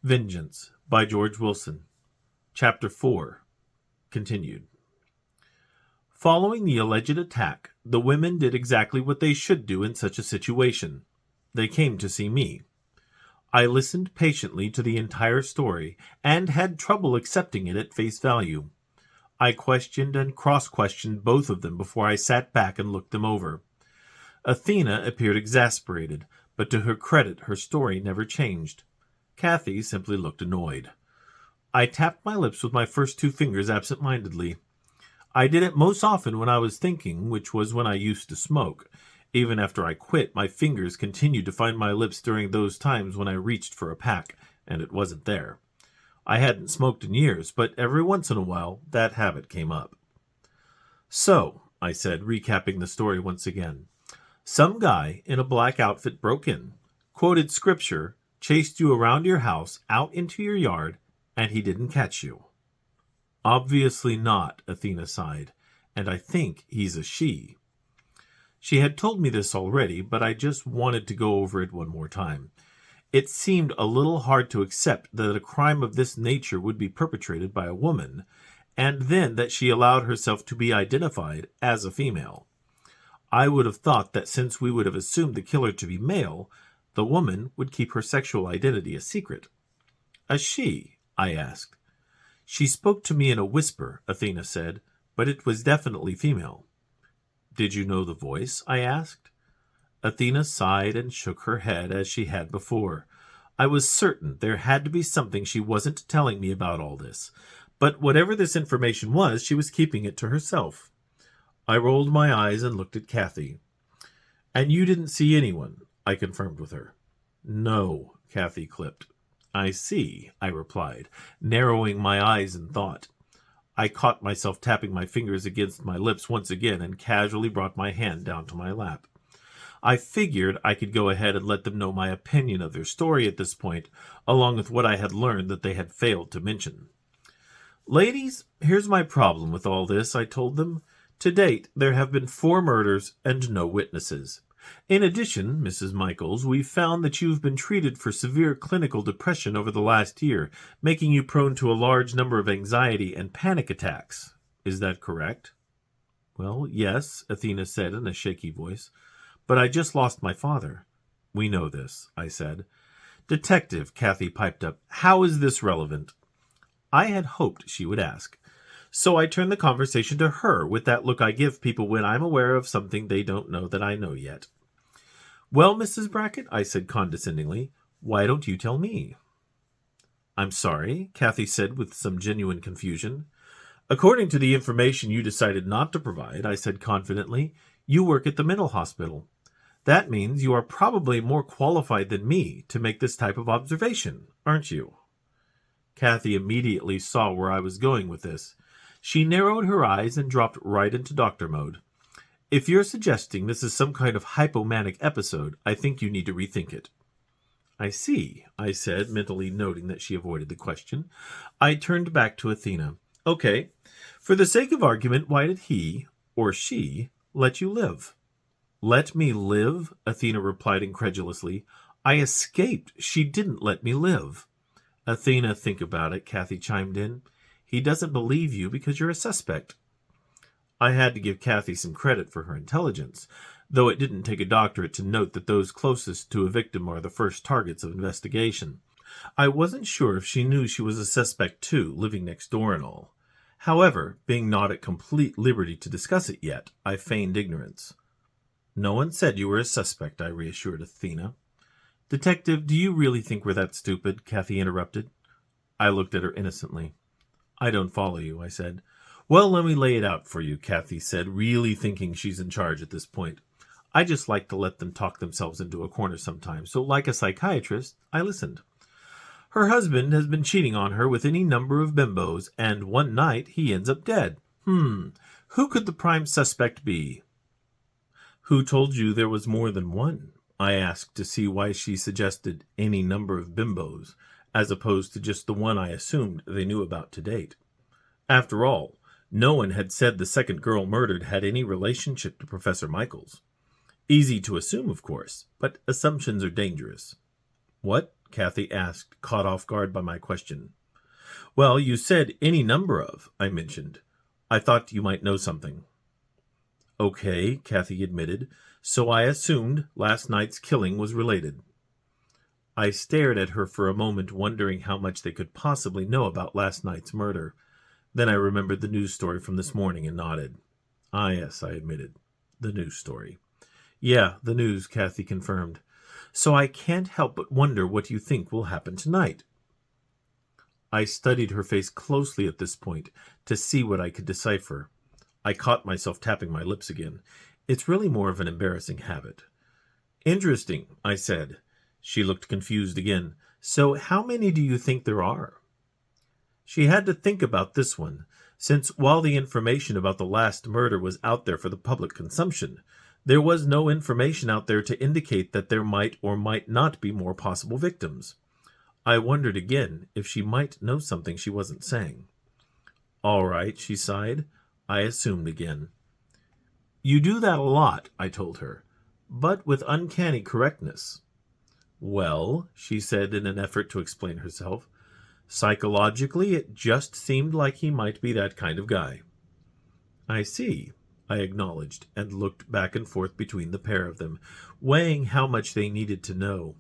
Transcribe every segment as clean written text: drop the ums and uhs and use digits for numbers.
Vengeance by George Willson. Chapter 4. Continued. Following the alleged attack, the women did exactly what they should do in such a situation. They came to see me. I listened patiently to the entire story and had trouble accepting it at face value. I questioned and cross-questioned both of them before I sat back and looked them over. Athena appeared exasperated, but to her credit, her story never changed. Kathy simply looked annoyed. I tapped my lips with my first two fingers absent-mindedly. I did it most often when I was thinking, which was when I used to smoke. Even after I quit, my fingers continued to find my lips during those times when I reached for a pack, and it wasn't there. I hadn't smoked in years, but every once in a while, that habit came up. So, I said, recapping the story once again, some guy in a black outfit broke in, quoted scripture, chased you around your house, out into your yard, and he didn't catch you. Obviously not, Athena sighed, and I think he's a she. She had told me this already, but I just wanted to go over it one more time. It seemed a little hard to accept that a crime of this nature would be perpetrated by a woman, and then that she allowed herself to be identified as a female. I would have thought that since we would have assumed the killer to be male, the woman would keep her sexual identity a secret. A she? I asked. She spoke to me in a whisper, Athena said, but it was definitely female. Did you know the voice? I asked. Athena sighed and shook her head as she had before. I was certain there had to be something she wasn't telling me about all this, but whatever this information was, she was keeping it to herself. I rolled my eyes and looked at Kathy. And you didn't see anyone, I confirmed with her. No, Kathy clipped. I see, I replied, narrowing my eyes in thought. I caught myself tapping my fingers against my lips once again and casually brought my hand down to my lap. I figured I could go ahead and let them know my opinion of their story at this point, along with what I had learned that they had failed to mention. Ladies, here's my problem with all this, I told them. To date, there have been 4 murders and no witnesses. In addition, Mrs. Michaels, we've found that you've been treated for severe clinical depression over the last year, making you prone to a large number of anxiety and panic attacks. Is that correct? Well, yes, Athena said in a shaky voice. But I just lost my father. We know this, I said. Detective, Kathy piped up, how is this relevant? I had hoped she would ask. So I turned the conversation to her with that look I give people when I'm aware of something they don't know that I know yet. Well, Mrs. Brackett, I said condescendingly, why don't you tell me? I'm sorry, Kathy said with some genuine confusion. According to the information you decided not to provide, I said confidently, you work at the mental hospital. That means you are probably more qualified than me to make this type of observation, aren't you? Kathy immediately saw where I was going with this. She narrowed her eyes and dropped right into doctor mode. If you're suggesting this is some kind of hypomanic episode, I think you need to rethink it. I see, I said, mentally noting that she avoided the question. I turned back to Athena. Okay, for the sake of argument, why did he, or she, let you live? Let me live? Athena replied incredulously. I escaped. She didn't let me live. Athena, think about it, Kathy chimed in. He doesn't believe you because you're a suspect. I had to give Kathy some credit for her intelligence, though it didn't take a doctorate to note that those closest to a victim are the first targets of investigation. I wasn't sure if she knew she was a suspect too, living next door and all. However, being not at complete liberty to discuss it yet, I feigned ignorance. No one said you were a suspect, I reassured Athena. Detective, do you really think we're that stupid? Kathy interrupted. I looked at her innocently. I don't follow you, I said. Well, let me lay it out for you, Kathy said, really thinking she's in charge at this point. I just like to let them talk themselves into a corner sometimes, so like a psychiatrist, I listened. Her husband has been cheating on her with any number of bimbos, and one night he ends up dead. Who could the prime suspect be? Who told you there was more than one? I asked to see why she suggested any number of bimbos, as opposed to just the one I assumed they knew about to date. After all, no one had said the second girl murdered had any relationship to Professor Michaels. Easy to assume, of course, but assumptions are dangerous. What? Kathy asked, caught off guard by my question. Well, you said any number of, I mentioned. I thought you might know something. Okay, Kathy admitted, so I assumed last night's killing was related. I stared at her for a moment, wondering how much they could possibly know about last night's murder. Then I remembered the news story from this morning and nodded. Ah, yes, I admitted. The news story. Yeah, the news, Kathy confirmed. So I can't help but wonder what you think will happen tonight. I studied her face closely at this point to see what I could decipher. I caught myself tapping my lips again. It's really more of an embarrassing habit. Interesting, I said. She looked confused again. So how many do you think there are? She had to think about this one, since while the information about the last murder was out there for the public consumption, there was no information out there to indicate that there might or might not be more possible victims. I wondered again if she might know something she wasn't saying. All right, she sighed. I assumed again. You do that a lot, I told her, but with uncanny correctness. Well, she said in an effort to explain herself, psychologically it just seemed like he might be that kind of guy. I see, I acknowledged, and looked back and forth between the pair of them, weighing how much they needed to know.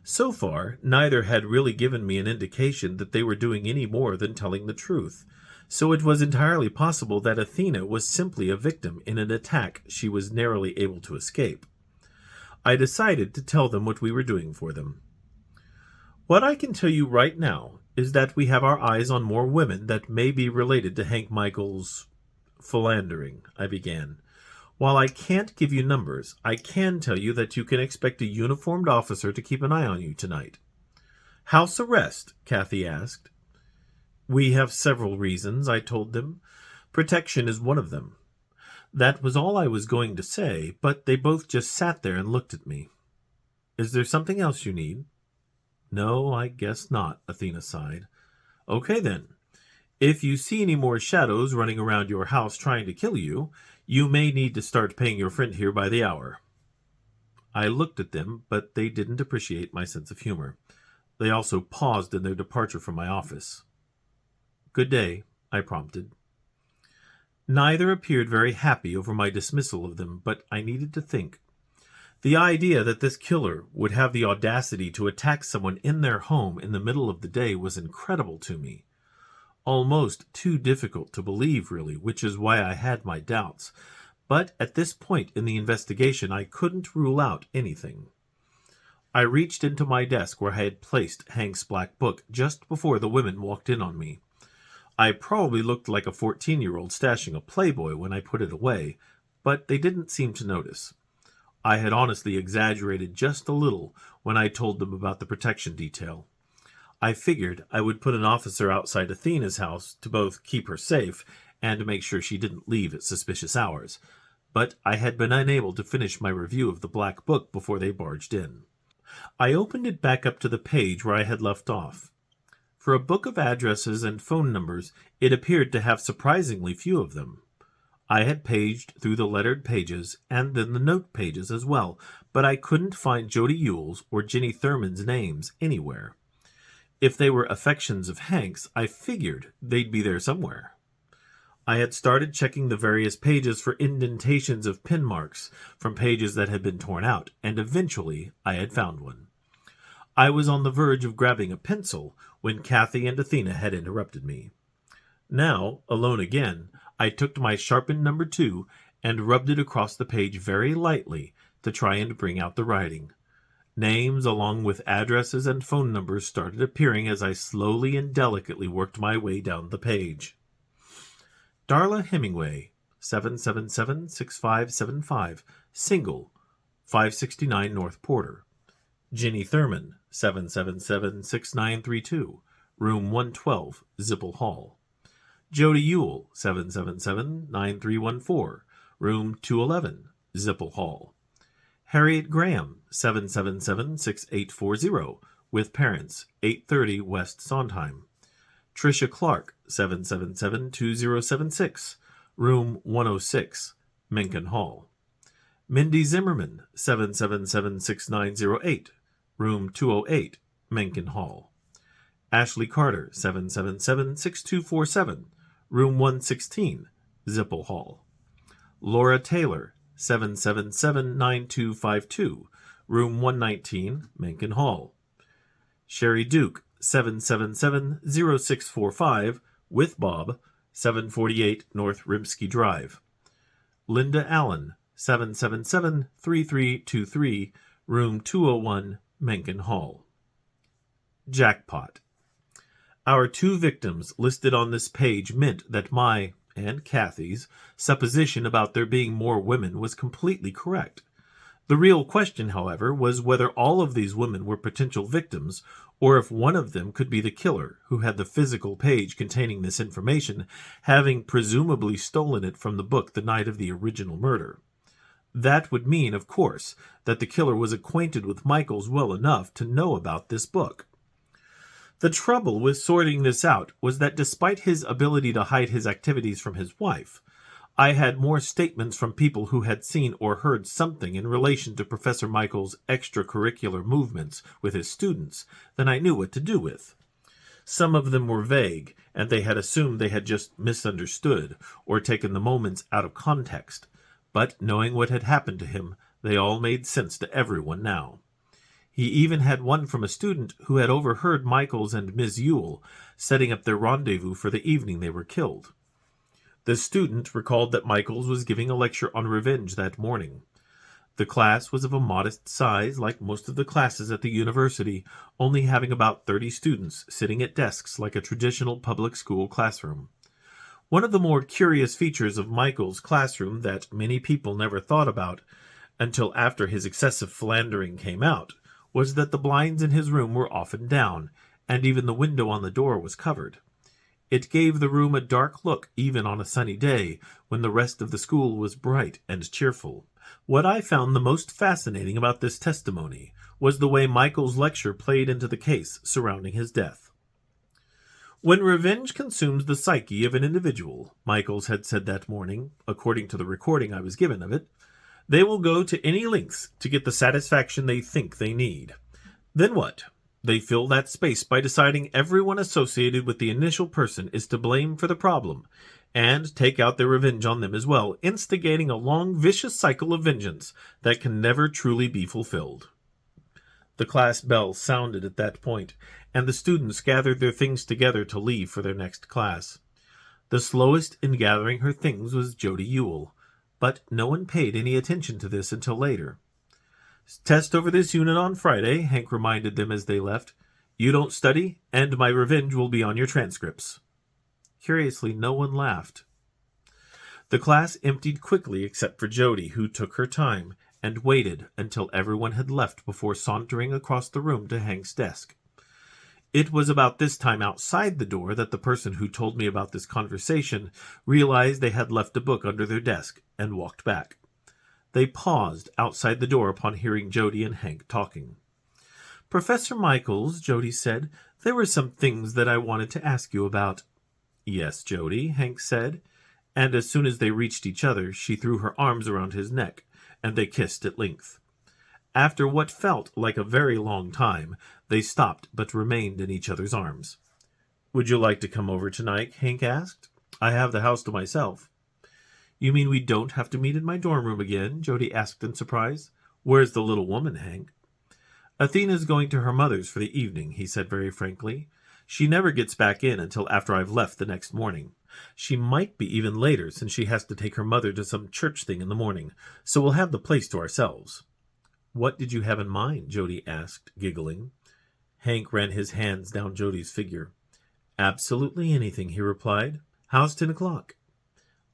So far, neither had really given me an indication that they were doing any more than telling the truth, so it was entirely possible that Athena was simply a victim in an attack she was narrowly able to escape. I decided to tell them what we were doing for them. What I can tell you right now is that we have our eyes on more women that may be related to Hank Michael's philandering, I began. While I can't give you numbers, I can tell you that you can expect a uniformed officer to keep an eye on you tonight. House arrest? Kathy asked. We have several reasons, I told them. Protection is one of them. That was all I was going to say, but they both just sat there and looked at me. Is there something else you need? No, I guess not, Athena sighed. Okay then. If you see any more shadows running around your house trying to kill you, you may need to start paying your friend here by the hour. I looked at them, but they didn't appreciate my sense of humor. They also paused in their departure from my office. Good day, I prompted. Neither appeared very happy over my dismissal of them, but I needed to think. The idea that this killer would have the audacity to attack someone in their home in the middle of the day was incredible to me. Almost too difficult to believe, really, which is why I had my doubts. But at this point in the investigation, I couldn't rule out anything. I reached into my desk where I had placed Hank's black book just before the women walked in on me. I probably looked like a 14-year-old stashing a Playboy when I put it away, but they didn't seem to notice. I had honestly exaggerated just a little when I told them about the protection detail. I figured I would put an officer outside Athena's house to both keep her safe and to make sure she didn't leave at suspicious hours, but I had been unable to finish my review of the black book before they barged in. I opened it back up to the page where I had left off. For a book of addresses and phone numbers, it appeared to have surprisingly few of them. I had paged through the lettered pages and then the note pages as well, but I couldn't find Jody Ewell's or Ginny Thurman's names anywhere. If they were affections of Hank's, I figured they'd be there somewhere. I had started checking the various pages for indentations of pin marks from pages that had been torn out, and eventually I had found one. I was on the verge of grabbing a pencil when Kathy and Athena had interrupted me. Now, alone again, I took my sharpened number 2 and rubbed it across the page very lightly to try and bring out the writing. Names along with addresses and phone numbers started appearing as I slowly and delicately worked my way down the page. Darla Hemingway, 777-6575, single, 569 North Porter. Ginny Thurman, 777-6932, room 112, Zipple Hall. Jody Ewell, 777-9314, room 211, Zipple Hall. Harriet Graham, 777-6840, with parents, 830 West Sondheim. Tricia Clark, 777-2076, room 106, Mencken Hall. Mindy Zimmerman, 777-6908, room 208, Mencken Hall. Ashley Carter, 777-6247, room 116, Zippel Hall. Laura Taylor, 777-9252, room 119, Mencken Hall. Sherry Duke, 777-0645, with Bob, 748 North Rimsky Drive. Linda Allen, 777-3323, room 201, Mencken Hall. Jackpot. Our 2 victims listed on this page meant that my, and Kathy's, supposition about there being more women was completely correct. The real question, however, was whether all of these women were potential victims, or if one of them could be the killer, who had the physical page containing this information, having presumably stolen it from the book the night of the original murder. That would mean, of course, that the killer was acquainted with Michaels well enough to know about this book. The trouble with sorting this out was that despite his ability to hide his activities from his wife, I had more statements from people who had seen or heard something in relation to Professor Michaels' extracurricular movements with his students than I knew what to do with. Some of them were vague, and they had assumed they had just misunderstood or taken the moments out of context, but knowing what had happened to him, they all made sense to everyone now. He even had one from a student who had overheard Michaels and Miss Ewell setting up their rendezvous for the evening they were killed. The student recalled that Michaels was giving a lecture on revenge that morning. The class was of a modest size, like most of the classes at the university, only having about 30 students sitting at desks like a traditional public school classroom. One of the more curious features of Michaels' classroom that many people never thought about until after his excessive philandering came out was that the blinds in his room were often down, and even the window on the door was covered. It gave the room a dark look even on a sunny day, when the rest of the school was bright and cheerful. What I found the most fascinating about this testimony was the way Michael's lecture played into the case surrounding his death. When revenge consumes the psyche of an individual, Michaels had said that morning, according to the recording I was given of it, they will go to any lengths to get the satisfaction they think they need. Then what? They fill that space by deciding everyone associated with the initial person is to blame for the problem, and take out their revenge on them as well, instigating a long, vicious cycle of vengeance that can never truly be fulfilled. The class bell sounded at that point, and the students gathered their things together to leave for their next class. The slowest in gathering her things was Jody Ewell, but no one paid any attention to this until later. Test over this unit on Friday, Hank reminded them as they left. You don't study, and my revenge will be on your transcripts. Curiously, no one laughed. The class emptied quickly except for Jody, who took her time and waited until everyone had left before sauntering across the room to Hank's desk. It was about this time outside the door that the person who told me about this conversation realized they had left a book under their desk and walked back. They paused outside the door upon hearing Jody and Hank talking. Professor Michaels, Jody said, there were some things that I wanted to ask you about. Yes, Jody, Hank said, and as soon as they reached each other, she threw her arms around his neck, and they kissed at length. After what felt like a very long time, they stopped but remained in each other's arms. Would you like to come over tonight? Hank asked. I have the house to myself. You mean we don't have to meet in my dorm room again? Jody asked in surprise. Where's the little woman, Hank? Athena's going to her mother's for the evening, he said very frankly. She never gets back in until after I've left the next morning. She might be even later, since she has to take her mother to some church thing in the morning, so we'll have the place to ourselves. What did you have in mind? Jody asked, giggling. Hank ran his hands down Jody's figure. Absolutely anything, he replied. How's 10 o'clock?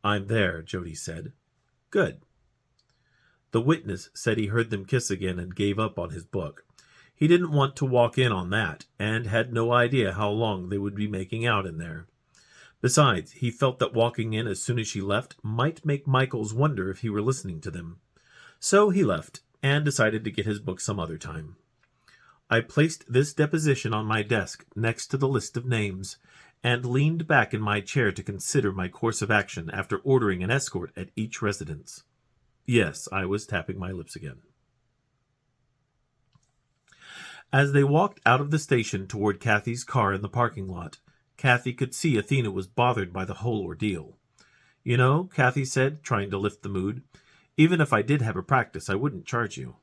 I'm there, Jody said. Good. The witness said he heard them kiss again and gave up on his book. He didn't want to walk in on that, and had no idea how long they would be making out in there. Besides, he felt that walking in as soon as she left might make Michaels wonder if he were listening to them. So he left, and decided to get his book some other time. I placed this deposition on my desk next to the list of names, and leaned back in my chair to consider my course of action after ordering an escort at each residence. Yes, I was tapping my lips again. As they walked out of the station toward Kathy's car in the parking lot, Kathy could see Athena was bothered by the whole ordeal. You know, Kathy said, trying to lift the mood, even if I did have a practice, I wouldn't charge you.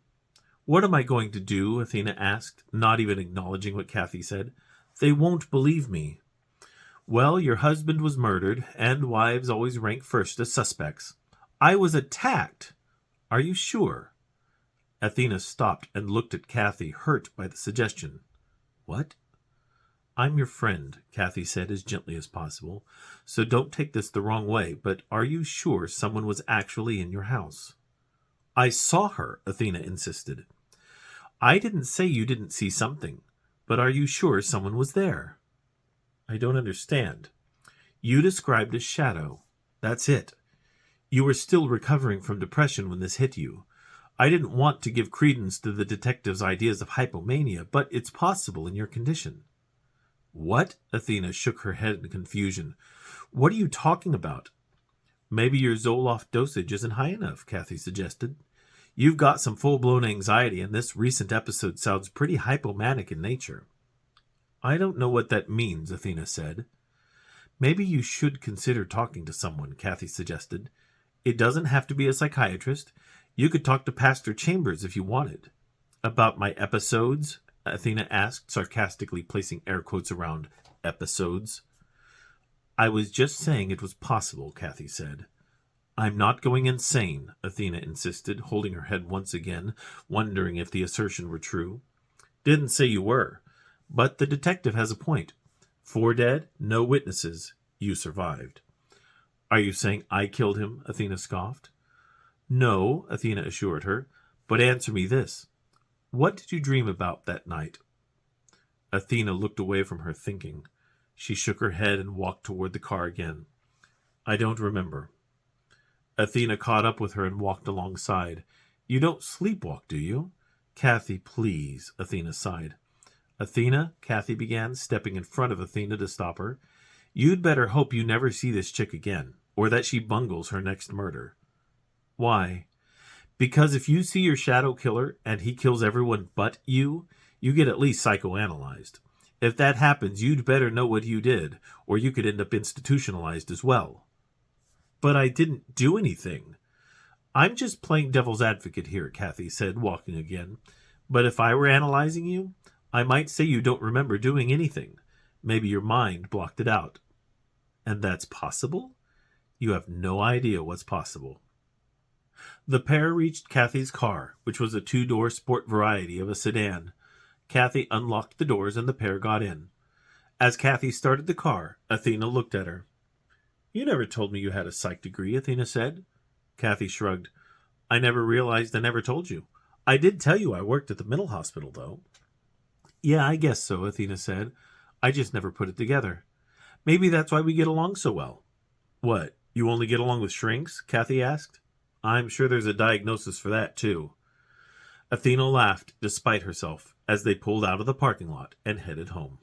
What am I going to do? Athena asked, not even acknowledging what Kathy said. They won't believe me. Well, your husband was murdered, and wives always rank first as suspects. I was attacked. Are you sure? Athena stopped and looked at Kathy, hurt by the suggestion. What? I'm your friend, Kathy said as gently as possible, so don't take this the wrong way, but are you sure someone was actually in your house? I saw her, Athena insisted. I didn't say you didn't see something, but are you sure someone was there? I don't understand. You described a shadow. That's it. You were still recovering from depression when this hit you. I didn't want to give credence to the detective's ideas of hypomania, but it's possible in your condition. What? Athena shook her head in confusion. What are you talking about? Maybe your Zoloft dosage isn't high enough, Kathy suggested. You've got some full-blown anxiety, and this recent episode sounds pretty hypomanic in nature. I don't know what that means, Athena said. Maybe you should consider talking to someone, Kathy suggested. It doesn't have to be a psychiatrist. You could talk to Pastor Chambers if you wanted. About my episodes? Athena asked, sarcastically placing air quotes around episodes. I was just saying it was possible, Kathy said. I'm not going insane, Athena insisted, holding her head once again, wondering if the assertion were true. Didn't say you were, but the detective has a point. 4 dead, no witnesses. You survived. Are you saying I killed him? Athena scoffed. No, Athena assured her, but answer me this. What did you dream about that night? Athena looked away from her, thinking. She shook her head and walked toward the car again. I don't remember. Athena caught up with her and walked alongside. You don't sleepwalk, do you? Kathy, please, Athena sighed. Athena, Kathy began, stepping in front of Athena to stop her. You'd better hope you never see this chick again, or that she bungles her next murder. Why? Because if you see your shadow killer and he kills everyone but you get at least psychoanalyzed. If that happens, you'd better know what you did, or you could end up institutionalized as well. But I didn't do anything. I'm just playing devil's advocate here, Kathy said, walking again. But if I were analyzing you, I might say you don't remember doing anything. Maybe your mind blocked it out. And that's possible? You have no idea what's possible. The pair reached Kathy's car, which was a 2-door sport variety of a sedan. Kathy unlocked the doors and the pair got in. As Kathy started the car, Athena looked at her. You never told me you had a psych degree, Athena said. Kathy shrugged. I never realized I never told you. I did tell you I worked at the mental hospital, though. Yeah, I guess so, Athena said. I just never put it together. Maybe that's why we get along so well. What, you only get along with shrinks? Kathy asked. I'm sure there's a diagnosis for that, too. Athena laughed, despite herself, as they pulled out of the parking lot and headed home.